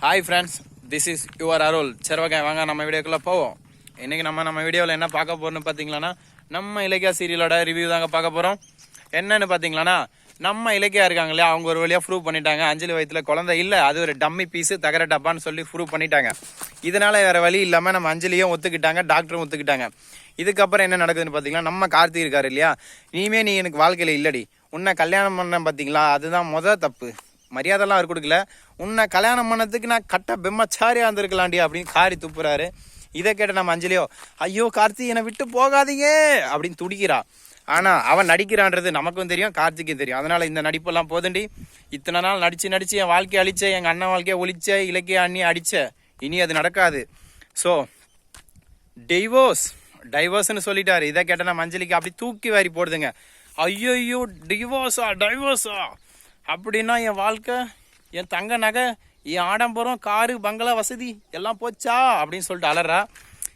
Hi friends, this is your Arul. சரி okay, வாங்க நம்ம வீடியோக்குள்ளே போவோம். இன்றைக்கி நம்ம வீடியோவில் என்ன பார்க்க போகிறோம்னு பார்த்தீங்களான்னா, நம்ம இலக்கியா சீரியலோட ரிவ்யூ தாங்க பார்க்க போகிறோம். என்னன்னு பார்த்தீங்களான்னா, நம்ம இலக்கியா இருக்காங்க இல்லையா, அவங்க ஒரு வழியாக ப்ரூவ் பண்ணிட்டாங்க அஞ்சலி வயிற்றுல குழந்தை இல்லை, அது ஒரு டம்மி பீஸு தகர டப்பான்னு சொல்லி ப்ரூவ் பண்ணிட்டாங்க. இதனால் வேறு வழி இல்லாமல் நம்ம அஞ்சலியும் ஒத்துக்கிட்டாங்க, டாக்டரும் ஒத்துக்கிட்டாங்க. இதுக்கப்புறம் என்ன நடக்குதுன்னு பார்த்தீங்கன்னா, நம்ம கார்த்திக் இருக்காரு இல்லையா, இனிமேல் நீ எனக்கு வாழ்க்கையில் இல்லடி, உன்னை கல்யாணம் பண்ண பார்த்தீங்களா, அதுதான் முதல் தப்பு. மரியாதைலாம் அவர் கொடுக்கல, உன்னை கல்யாணம் பண்ணதுக்கு நான் கட்ட பெம்மச்சாரியா இருந்திருக்கலாண்டி அப்படின்னு காரி துப்புறாரு. இதை கேட்ட நம்ம அஞ்சலியோ, ஐயோ கார்த்தி என்னை விட்டு போகாதீங்க அப்படின்னு துடிக்கிறா. ஆனால் அவன் நடிக்கிறான்றது நமக்கும் தெரியும், கார்த்திக்கும் தெரியும். அதனால இந்த நடிப்பெல்லாம் போதுண்டி, இத்தனை நாள் நடிச்சு என் வாழ்க்கையை அழிச்ச, எங்கள் அண்ணன் வாழ்க்கையை ஒழிச்ச, இலக்கிய அண்ணி அடிச்ச, இனி அது நடக்காது. ஸோ டைவோர்ஸ்ன்னு சொல்லிட்டாரு. இதை கேட்ட நம்ம அஞ்சலிக்கு அப்படி தூக்கி வாரி போடுதுங்க. ஐயோ டைவோர்ஸா அப்படின்னா என் வாழ்க்கை, என் தங்க நகை, என் ஆடம்பரம், காரு, பங்களா வசதி எல்லாம் போச்சா அப்படின்னு சொல்லிட்டு அலறா.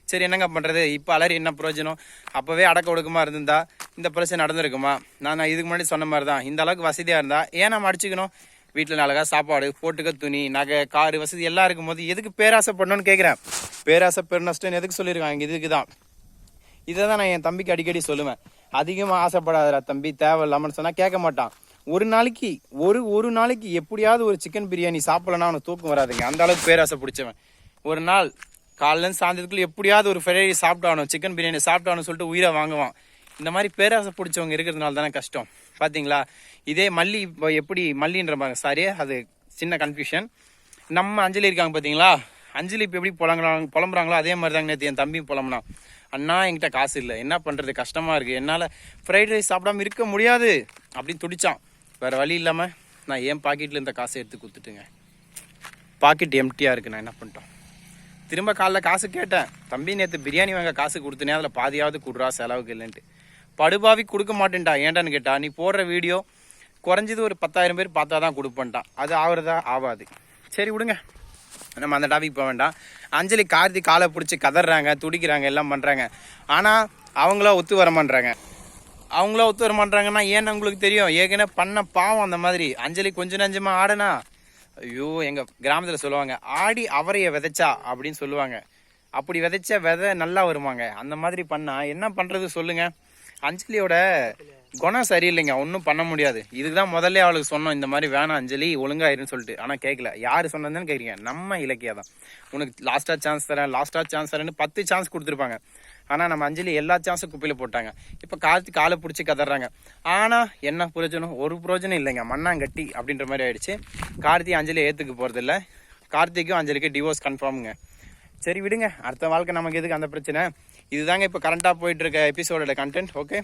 சரி என்னங்க பண்ணுறது, இப்போ அலறி என்ன பிரயோஜனம்? அப்போவே அடக்க ஒடுக்கமா இருந்திருந்தா இந்த பிரச்சனை நடந்திருக்குமா? நான் இதுக்கு முன்னாடி சொன்ன மாதிரி தான், இந்த அளவுக்கு வசதியாக இருந்தா ஏன் நம்ம அடிச்சுக்கணும்? வீட்டில் அழகாக சாப்பாடு, போட்டுக்க துணி, நகை, காரு வசதி எல்லாம் இருக்கும் போது எதுக்கு பேராசைப்படணும்னு கேட்குறேன். பேராசை பெருநஷ்டம்னு எதுக்கு சொல்லியிருக்காங்க? இதுக்கு தான். இதை தான் நான் என் தம்பிக்கு அடிக்கடி சொல்லுவேன். அதிகமாக ஆசைப்படாதரா தம்பி, தேவையில்லாமன்னு சொன்னால் கேட்க மாட்டான். ஒரு நாளைக்கு ஒரு நாளைக்கு எப்படியாவது ஒரு சிக்கன் பிரியாணி சாப்பிடலன்னா அவனுக்கு தூக்கம் வராதுங்க, அந்த அளவுக்கு பேராசை பிடிச்சவன். ஒரு நாள் காலையிலேருந்து சாயந்தரத்துக்குள்ள எப்படியாவது ஒரு ஃப்ரைட் சாப்பிட்டானோ, சிக்கன் பிரியாணி சாப்பிட்டானு சொல்லிட்டு உயிரை வாங்குவான். இந்த மாதிரி பேராசை பிடிச்சவங்க இருக்கிறதுனால தானே கஷ்டம். பார்த்தீங்களா? இதே மல்லி எப்படி மல்லின்ற மாதிரி, சாரி அது சின்ன கன்ஃபியூஷன். நம்ம அஞ்சலி இருக்காங்க பார்த்தீங்களா, அஞ்சலி இப்போ எப்படி புலம்புறாங்களோ அதே மாதிரி தாங்க நேற்று என் தம்பியும் புலம்புனான். அண்ணா என்கிட்ட காசு இல்லை, என்ன பண்ணுறது, கஷ்டமாக இருக்குது, என்னால் ஃப்ரைட் ரைஸ் சாப்பிடாம இருக்க முடியாது அப்படின்னு துடிச்சான். வேறு வழி இல்லாமல் நான் என் பாக்கெட்டில் இந்த காசை எடுத்து கொடுத்துட்டுங்க. பாக்கெட் எம்டியாக இருக்குது. நான் என்ன பண்ணிட்டோம், திரும்ப காலைல காசு கேட்டேன். தம்பி நேற்று பிரியாணி வாங்க காசு கொடுத்தனே, அதில் பாதியாவது கொடுறா, செலவுக்கு இல்லைன்ட்டு. படுபாவி கொடுக்க மாட்டேன்டா. ஏன்டான்னு கேட்டா, நீ போடுற வீடியோ குறைஞ்சது ஒரு 10,000 பேர் பார்த்தா தான் கொடுப்பேன்ட்டான். அது ஆகுறதா ஆகாது. சரி விடுங்க, நம்ம அந்த டாபிக் போக வேண்டாம். அஞ்சலி கார்த்தி காலை பிடிச்சி கதறாங்க, துடிக்கிறாங்க, எல்லாம் பண்ணுறாங்க. ஆனால் அவங்களா ஒத்து வர மாட்டாங்கன்னா ஏன்னு உங்களுக்கு தெரியும். ஏற்கனவே பண்ண பாவம் அந்த மாதிரி. அஞ்சலி கொஞ்சம் நஞ்சமாக ஆடனா, ஐயோ எங்கள் கிராமத்தில் சொல்லுவாங்க, ஆடி அவரையை விதைச்சா அப்படின்னு சொல்லுவாங்க. அப்படி விதைச்சா விதை நல்லா வருவாங்க. அந்த மாதிரி பண்ணால் என்ன பண்ணுறது சொல்லுங்கள். அஞ்சலியோட குணம் சரியில்லைங்க, ஒன்றும் பண்ண முடியாது. இதுக்கு தான் முதல்ல அவளுக்கு சொன்னோம், இந்த மாதிரி வேணாம் அஞ்சலி, ஒழுங்காயிருன்னு சொல்லிட்டு. ஆனால் கேட்கல. யார் சொன்னதுன்னு கேட்குறீங்க? நம்ம இலக்கியா தான். உனக்கு லாஸ்ட்டாக சான்ஸ் தரேன்னு 10 சான்ஸ் கொடுத்துருப்பாங்க. ஆனால் நம்ம அஞ்சலி எல்லா சான்ஸும் குப்பையில் போட்டாங்க. இப்போ கார்த்தி காலை பிடிச்சி கதறாங்க. ஆனால் என்ன பிரயோஜனம்? ஒரு பிரயோஜனம் இல்லைங்க, மண்ணாங்கட்டி அப்படின்ற மாதிரி ஆயிடுச்சு. கார்த்தி அஞ்சலி ஏற்றுக்க போகிறதில்ல. கார்த்திக்கும் அஞ்சலிக்கும் டிவோர்ஸ் கன்ஃபார்முங்க. சரி விடுங்க, அடுத்த வாழ்க்கை நமக்கு எதுக்கு அந்த பிரச்சனை? இதுதாங்க இப்போ கரண்ட்டாக போயிட்டு இருக்க எபிசோடோட கண்டென்ட். ஓகே,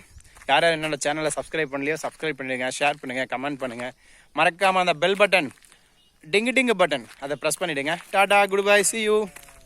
யார் என்னோட சேனலை சப்ஸ்கிரைப் பண்ணலையோ சப்ஸ்கிரைப் பண்ணிடுங்க, ஷேர் பண்ணுங்கள், கமெண்ட் பண்ணுங்கள். மறக்காமல் அந்த பெல் பட்டன், டிங்கு பட்டன் அதை ப்ரெஸ் பண்ணிவிடுங்க. Tata, good bye, see you.